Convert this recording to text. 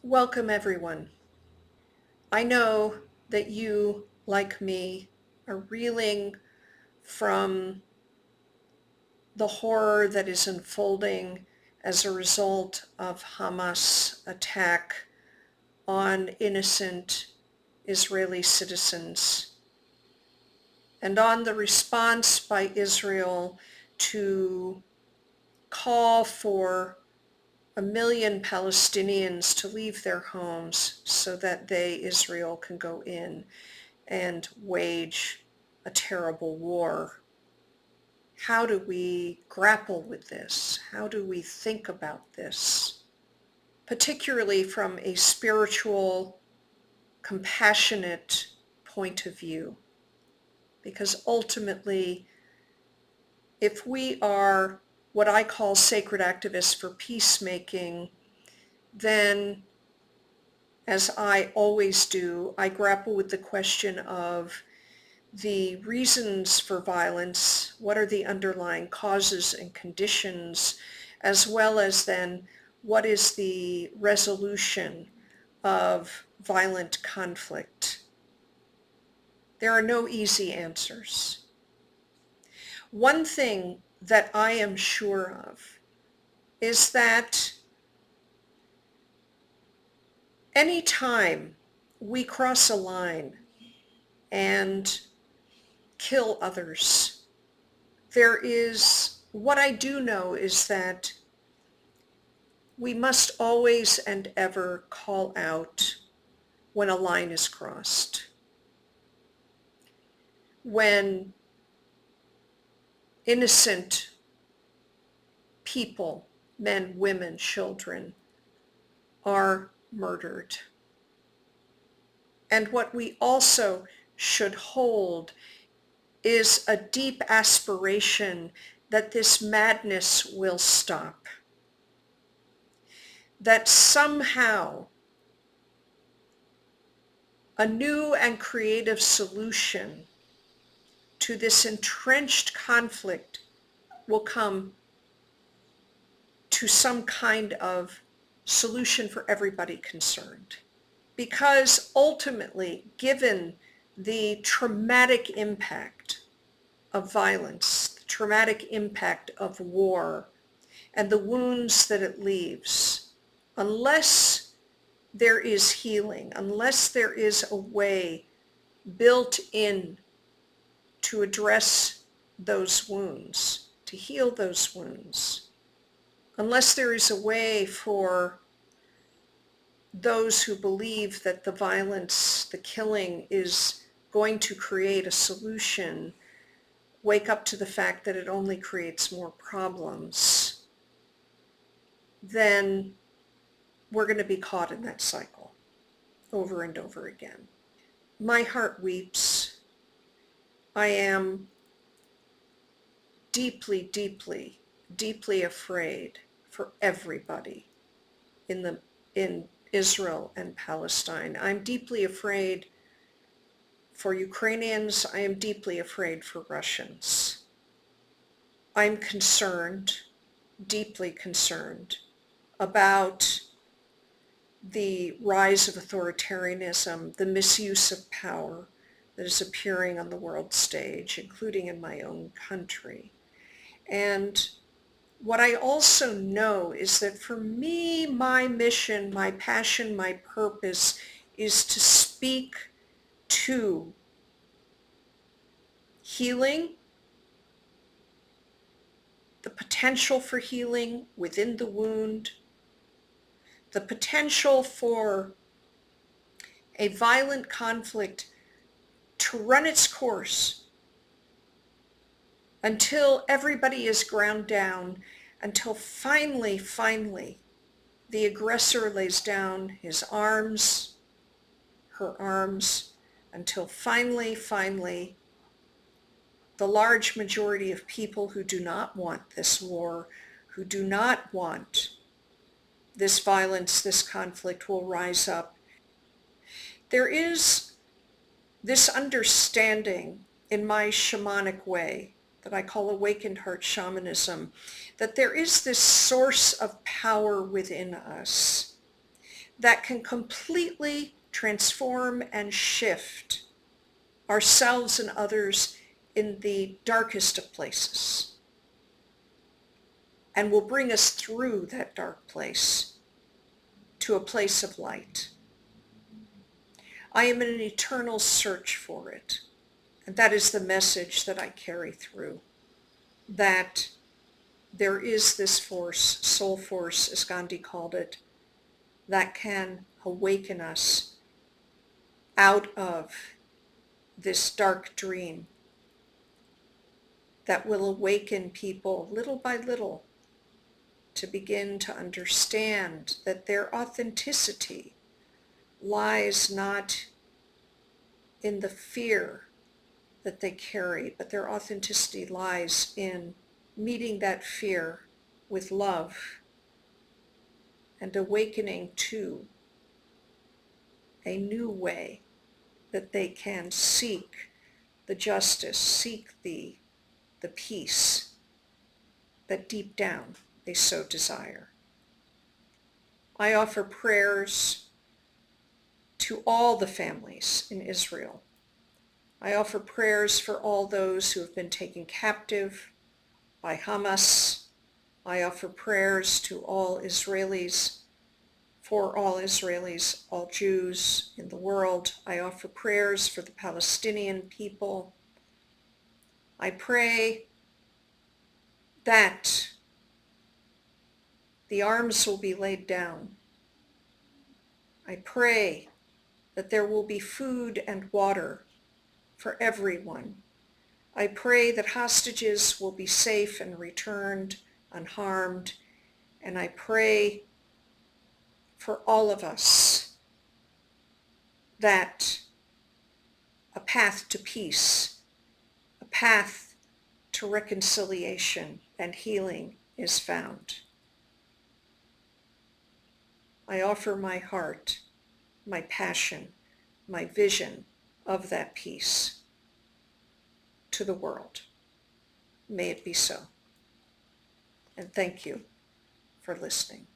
Welcome, everyone. I know that you, like me, are reeling from the horror that is unfolding as a result of Hamas' attack on innocent Israeli citizens and on the response by Israel to call for 1 million Palestinians to leave their homes so that they, Israel, can go in and wage a terrible war. How do we grapple with this? How do we think about this? Particularly from a spiritual, compassionate point of view. Because ultimately, if we are what I call sacred activists for peacemaking, then, as I always do, I grapple with the question of the reasons for violence, what are the underlying causes and conditions, as well as then what is the resolution of violent conflict. There are no easy answers. One thing that I am sure of is that anytime we cross a line and kill others, what I do know is that we must always and ever call out when a line is crossed. When innocent people, men, women, children, are murdered. And what we also should hold is a deep aspiration that this madness will stop. That somehow a new and creative solution to this entrenched conflict will come to some kind of solution for everybody concerned. Because ultimately, given the traumatic impact of violence, the traumatic impact of war, and the wounds that it leaves, unless there is healing, unless there is a way built in to address those wounds, to heal those wounds, unless there is a way for those who believe that the violence, the killing is going to create a solution, wake up to the fact that it only creates more problems, then we're going to be caught in that cycle over and over again. My heart weeps. I am deeply, deeply, deeply afraid for everybody in Israel and Palestine. I'm deeply afraid for Ukrainians. I am deeply afraid for Russians. I'm concerned, deeply concerned, about the rise of authoritarianism, the misuse of power that is appearing on the world stage, including in my own country. And what I also know is that for me, my mission, my passion, my purpose is to speak to healing, the potential for healing within the wound, the potential for a violent conflict to run its course until everybody is ground down, until finally, the aggressor lays down his arms, her arms, until finally, the large majority of people who do not want this war, who do not want this violence, this conflict, will rise up. There is this understanding in my shamanic way that I call awakened heart shamanism, that there is this source of power within us that can completely transform and shift ourselves and others in the darkest of places, and will bring us through that dark place to a place of light. I am in an eternal search for it, and that is the message that I carry through, that there is this force, soul force, as Gandhi called it, that can awaken us out of this dark dream, that will awaken people little by little to begin to understand that their authenticity lies not in the fear that they carry, but their authenticity lies in meeting that fear with love and awakening to a new way that they can seek the justice, seek the peace that deep down they so desire. I offer prayers to all the families in Israel. I offer prayers for all those who have been taken captive by Hamas. I offer prayers to all Israelis, for all Israelis, all Jews in the world. I offer prayers for the Palestinian people. I pray that the arms will be laid down. I pray that there will be food and water for everyone. I pray that hostages will be safe and returned unharmed. And I pray for all of us that a path to peace, a path to reconciliation and healing is found. I offer my heart, my passion, my vision of that peace to the world. May it be so. And thank you for listening.